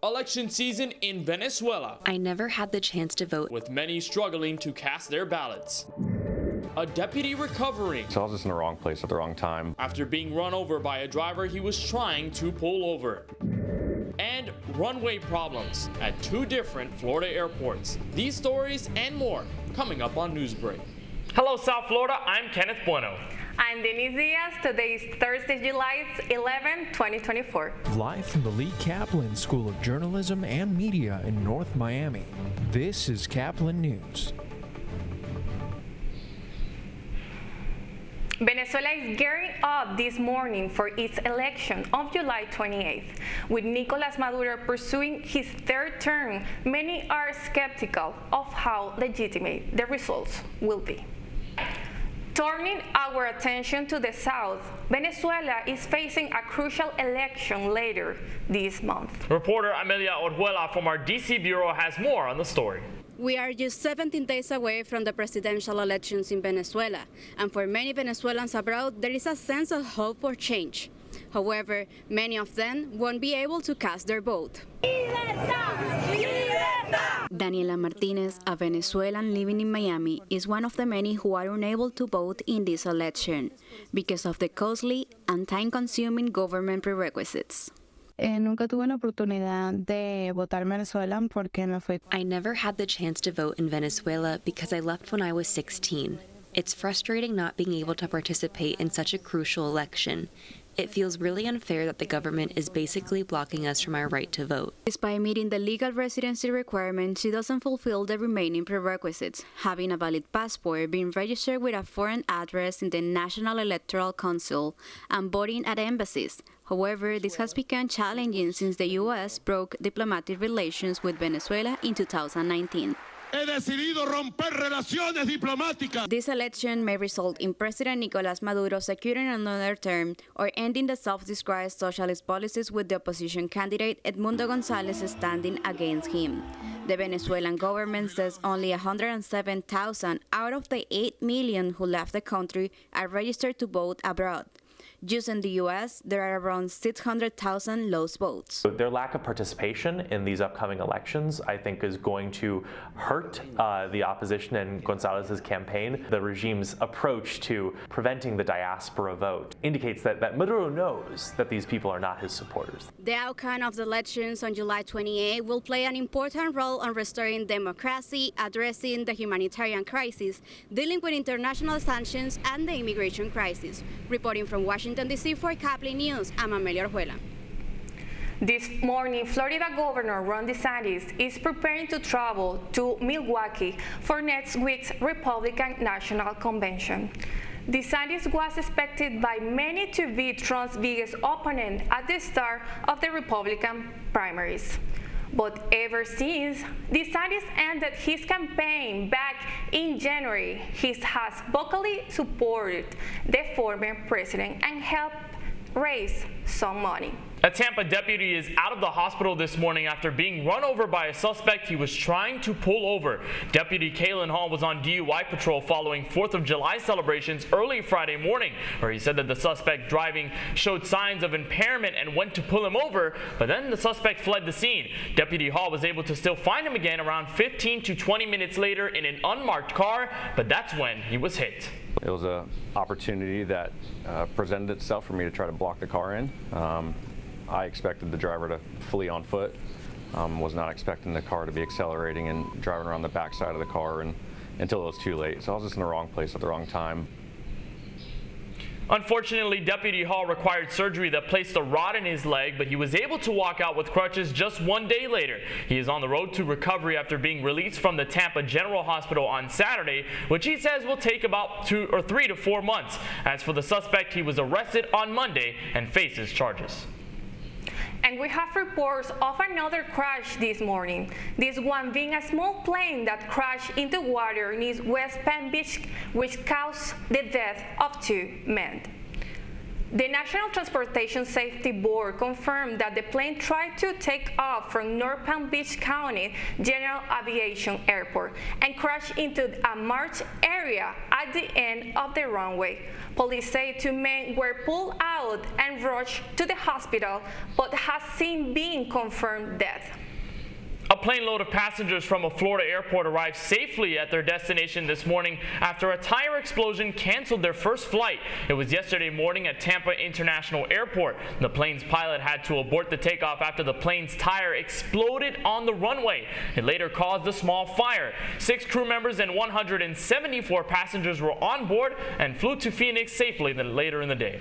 Election season in Venezuela. I never had the chance to vote, with many struggling to cast their ballots. A deputy recovering. So I was just in the wrong place at the wrong time. After being run over by a driver he was trying to pull over. And runway problems at 2 different Florida airports. These stories and more coming up on Newsbreak. Hello, South Florida. I'm Kenneth Bueno. I'm Denise Diaz. Today is Thursday, July 11, 2024. Live from the Lee Kaplan School of Journalism and Media in North Miami, this is Caplin News. Venezuela is gearing up this morning for its election of July 28th. With Nicolás Maduro pursuing his 3rd term, many are skeptical of how legitimate the results will be. Turning our attention to the south, Venezuela is facing a crucial election later this month. Reporter Amelia Orjuela from our DC Bureau has more on the story. We are just 17 days away from the presidential elections in Venezuela, and for many Venezuelans abroad, there is a sense of hope for change. However, many of them won't be able to cast their vote. Daniela Martinez, a Venezuelan living in Miami, is one of the many who are unable to vote in this election because of the costly and time-consuming government prerequisites. Nunca tuve la oportunidad de votar en Venezuela porque me fui. I never had the chance to vote in Venezuela because I left when I was 16. It's frustrating not being able to participate in such a crucial election. It feels really unfair that the government is basically blocking us from our right to vote. Despite meeting the legal residency requirement, she doesn't fulfill the remaining prerequisites, having a valid passport, being registered with a foreign address in the National Electoral Council, and voting at embassies. However, this has become challenging since the U.S. broke diplomatic relations with Venezuela in 2019. He decidido romper relaciones diplomáticas. This election may result in President Nicolás Maduro securing another term or ending the self-described socialist policies with the opposition candidate Edmundo González standing against him. The Venezuelan government says only 107,000 out of the 8 million who left the country are registered to vote abroad. Just in the U.S., there are around 600,000 lost votes. Their lack of participation in these upcoming elections, I think, is going to hurt the opposition and González's campaign. The regime's approach to preventing the diaspora vote indicates that Maduro knows that these people are not his supporters. The outcome of the elections on July 28 will play an important role in restoring democracy, addressing the humanitarian crisis, dealing with international sanctions, and the immigration crisis. Reporting from Washington, D.C. for Caplin News, I'm Amelia Orjuela. This morning, Florida Governor Ron DeSantis is preparing to travel to Milwaukee for next week's Republican National Convention. DeSantis was expected by many to be Trump's biggest opponent at the start of the Republican primaries. But ever since DeSantis ended his campaign back in January, he has vocally supported the former president and helped raise some money. A Tampa deputy is out of the hospital this morning after being run over by a suspect he was trying to pull over. Deputy Kaylin Hall was on DUI patrol following 4th of July celebrations early Friday morning, where he said that the suspect driving showed signs of impairment and went to pull him over, but then the suspect fled the scene. Deputy Hall was able to still find him again around 15 to 20 minutes later in an unmarked car, but that's when he was hit. It was an opportunity that presented itself for me to try to block the car in. I expected the driver to flee on foot. Was not expecting the car to be accelerating and driving around the backside of the car until it was too late. So I was just in the wrong place at the wrong time. Unfortunately, Deputy Hall required surgery that placed a rod in his leg, but he was able to walk out with crutches just 1 day later. He is on the road to recovery after being released from the Tampa General Hospital on Saturday, which he says will take about 3 to 4 months. As for the suspect, he was arrested on Monday and faces charges. And we have reports of another crash this morning, this one being a small plane that crashed into water near West Palm Beach, which caused the death of 2 men. The National Transportation Safety Board confirmed that the plane tried to take off from North Palm Beach County General Aviation Airport and crashed into a marsh area at the end of the runway. Police say 2 men were pulled out and rushed to the hospital, but has since been confirmed dead. A plane load of passengers from a Florida airport arrived safely at their destination this morning after a tire explosion canceled their first flight. It was yesterday morning at Tampa International Airport. The plane's pilot had to abort the takeoff after the plane's tire exploded on the runway. It later caused a small fire. 6 crew members and 174 passengers were on board and flew to Phoenix safely later in the day.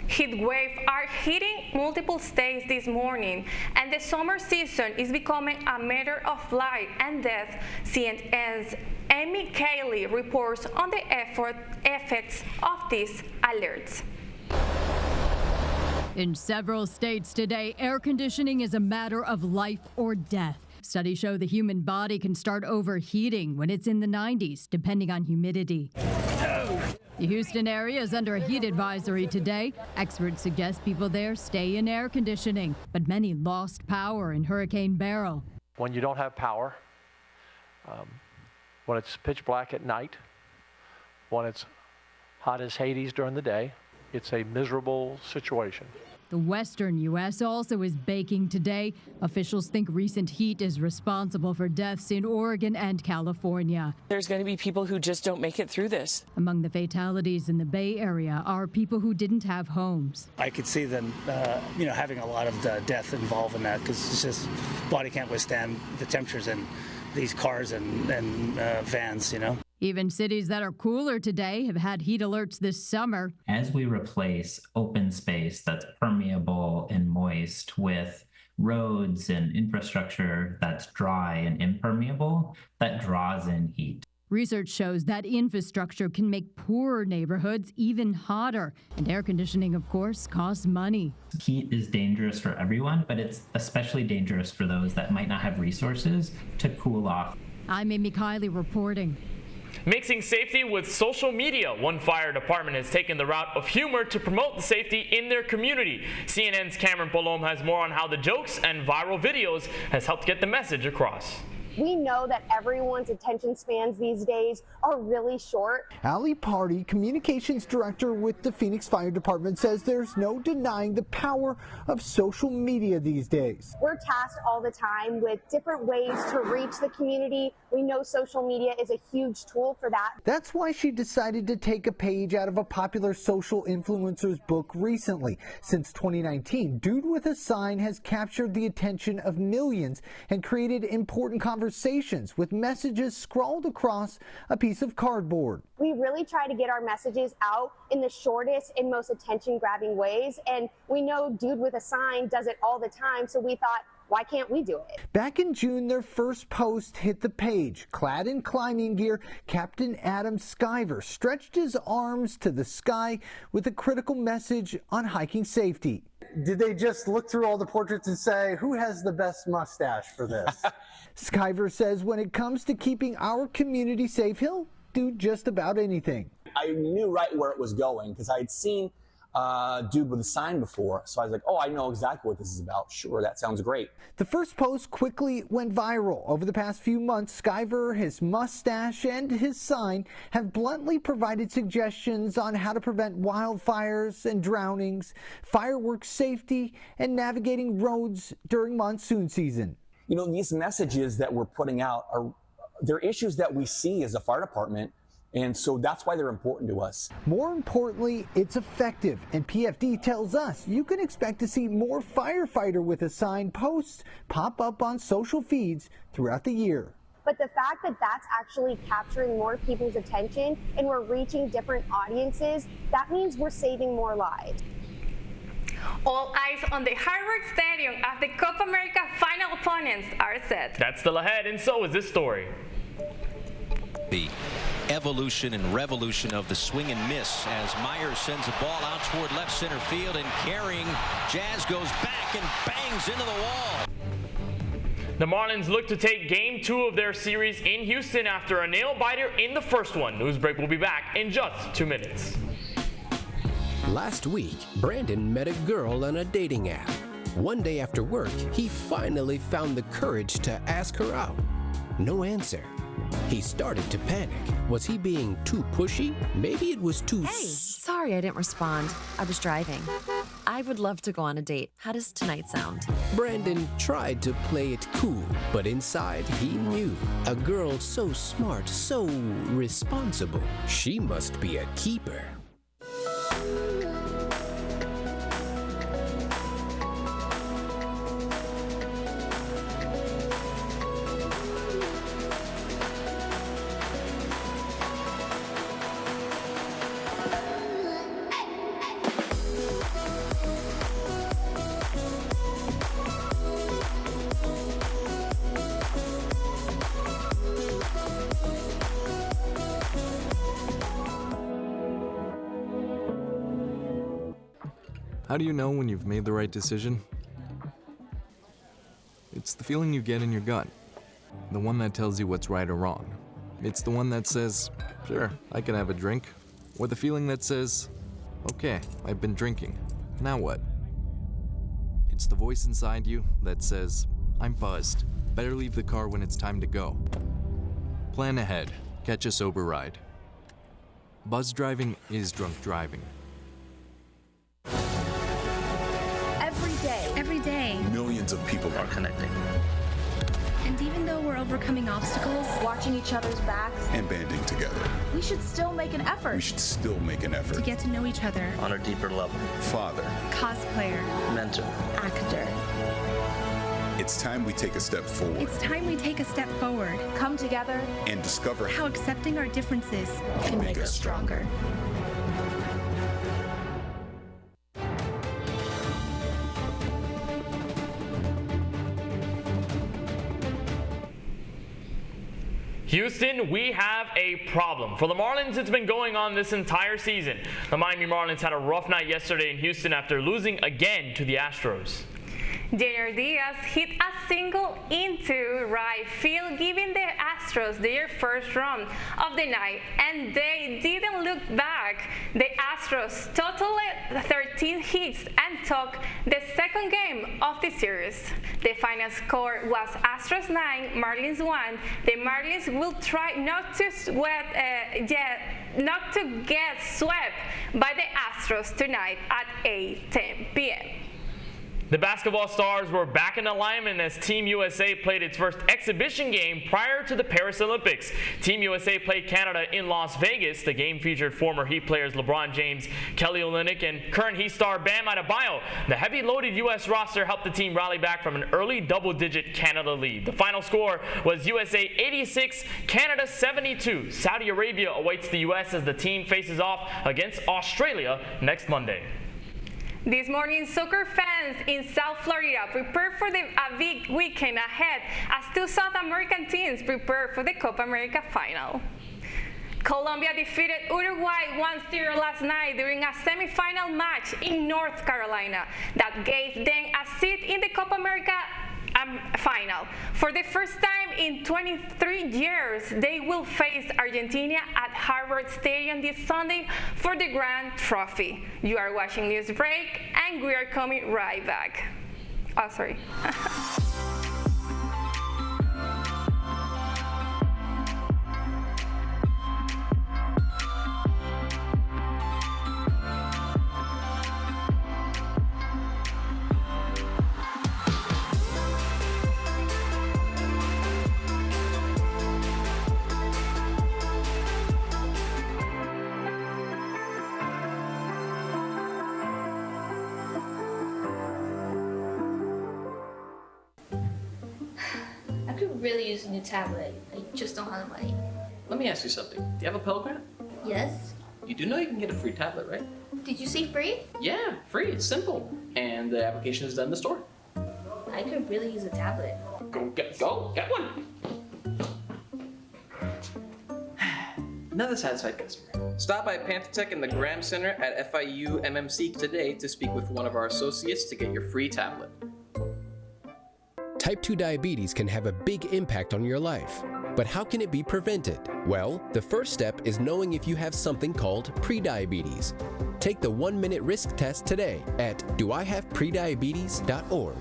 Heat waves are hitting multiple states this morning, and the summer season is becoming a matter of life and death. CNN's Amy Cayley reports on the effects of these alerts. In several states today, air conditioning is a matter of life or death. Studies show the human body can start overheating when it's in the 90s, depending on humidity. The Houston area is under a heat advisory today. Experts suggest people there stay in air conditioning, but many lost power in Hurricane Beryl. When you don't have power, when it's pitch black at night, when it's hot as Hades during the day, it's a miserable situation. The western U.S. also is baking today. Officials think recent heat is responsible for deaths in Oregon and California. There's going to be people who just don't make it through this. Among the fatalities in the Bay Area are people who didn't have homes. I could see them, having a lot of death involved in that because it's just body can't withstand the temperatures in these cars and vans, Even cities that are cooler today have had heat alerts this summer. As we replace open space that's permeable and moist with roads and infrastructure that's dry and impermeable, that draws in heat. Research shows that infrastructure can make poorer neighborhoods even hotter. And air conditioning, of course, costs money. Heat is dangerous for everyone, but it's especially dangerous for those that might not have resources to cool off. I'm Amy Kiley reporting. Mixing safety with social media. One fire department has taken the route of humor to promote the safety in their community. CNN's Cameron Polom has more on how the jokes and viral videos has helped get the message across. We know that everyone's attention spans these days are really short. Ali Party, communications director with the Phoenix Fire Department, says there's no denying the power of social media these days. We're tasked all the time with different ways to reach the community. We know social media is a huge tool for that. That's why she decided to take a page out of a popular social influencer's book recently. Since 2019, Dude with a Sign has captured the attention of millions and created important conversations with messages scrawled across a piece of cardboard. We really try to get our messages out in the shortest and most attention-grabbing ways, and we know Dude with a Sign does it all the time, so we thought, why can't we do it? Back in June, their first post hit the page. Clad in climbing gear, Captain Adam Skyver stretched his arms to the sky with a critical message on hiking safety. Did they just look through all the portraits and say, who has the best mustache for this? Skyver says when it comes to keeping our community safe, he'll do just about anything. I knew right where it was going because I had seen Dude with a Sign before, so I was like, oh, I know exactly what this is about. Sure, that sounds great. The first post quickly went viral. Over the past few months, Skyver, his mustache, and his sign have bluntly provided suggestions on how to prevent wildfires and drownings, fireworks safety, and navigating roads during monsoon season. You know, these messages that we're putting out they're issues that we see as a fire department. And so that's why they're important to us. More importantly, it's effective. And PFD tells us you can expect to see more firefighter with a sign posts pop up on social feeds throughout the year. But the fact that that's actually capturing more people's attention and we're reaching different audiences, that means we're saving more lives. All eyes on the Hard Rock Stadium as the Copa America final opponents are set. That's still ahead, and so is this story. The evolution and revolution of the swing and miss as Myers sends the ball out toward left center field, and carrying Jazz goes back and bangs into the wall. The Marlins look to take Game 2 of their series in Houston after a nail-biter in the first one. Newsbreak will be back in just 2 minutes. Last week, Brandon met a girl on a dating app. One day after work, he finally found the courage to ask her out. No answer. He started to panic. Was he being too pushy? Maybe it was too... Hey, sorry I didn't respond. I was driving. I would love to go on a date. How does tonight sound? Brandon tried to play it cool, but inside he knew. A girl so smart, so responsible. She must be a keeper. How do you know when you've made the right decision? It's the feeling you get in your gut. The one that tells you what's right or wrong. It's the one that says, sure, I can have a drink. Or the feeling that says, okay, I've been drinking. Now what? It's the voice inside you that says, I'm buzzed. Better leave the car when it's time to go. Plan ahead. Catch a sober ride. Buzz driving is drunk driving. Every day, millions of people are connecting. And even though we're overcoming obstacles, watching each other's backs, and banding together, we should still make an effort. We should still make an effort to get to know each other on a deeper level. Father, cosplayer, mentor, actor. It's time we take a step forward. It's time we take a step forward. Come together and discover how accepting our differences can make us stronger. Houston, we have a problem. For the Marlins, it's been going on this entire season. The Miami Marlins had a rough night yesterday in Houston after losing again to the Astros. Junior Diaz hit a single into right field, giving the Astros their first run of the night, and they didn't look back. The Astros totaled 13 hits and took the second game of the series. The final score was Astros 9, Marlins 1. The Marlins will try not to get swept by the Astros tonight at 8:10 p.m. The basketball stars were back in alignment as Team USA played its first exhibition game prior to the Paris Olympics. Team USA played Canada in Las Vegas. The game featured former Heat players LeBron James, Kelly Olynyk, and current Heat star Bam Adebayo. The heavy-loaded U.S. roster helped the team rally back from an early double-digit Canada lead. The final score was USA 86, Canada 72. Saudi Arabia awaits the U.S. as the team faces off against Australia next Monday. This morning, soccer fans in South Florida prepare for a big weekend ahead as two South American teams prepare for the Copa America final. Colombia defeated Uruguay 1-0 last night during a semi-final match in North Carolina that gave them a seat in the Copa America final. For the first time in 23 years, they will face Argentina at Harvard Stadium this Sunday for the Grand Trophy. You are watching Newsbreak, and we are coming right back. Oh, sorry. Really use a new tablet. I just don't have the money. Let me ask you something. Do you have a Pell Grant? Yes. You do know you can get a free tablet, right? Did you say free? Yeah, free. It's simple. And the application is done in the store. I could really use a tablet. Go get one. Another satisfied customer. Stop by PantherTech in the Graham Center at FIU MMC today to speak with one of our associates to get your free tablet. Type 2 diabetes can have a big impact on your life. But how can it be prevented? Well, the first step is knowing if you have something called prediabetes. Take the 1-minute risk test today at doihaveprediabetes.org.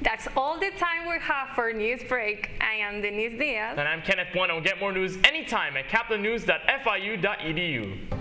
That's all the time we have for Newsbreak. I am Denise Diaz. And I'm Kenneth Bueno. Get more news anytime at caplinnews.fiu.edu.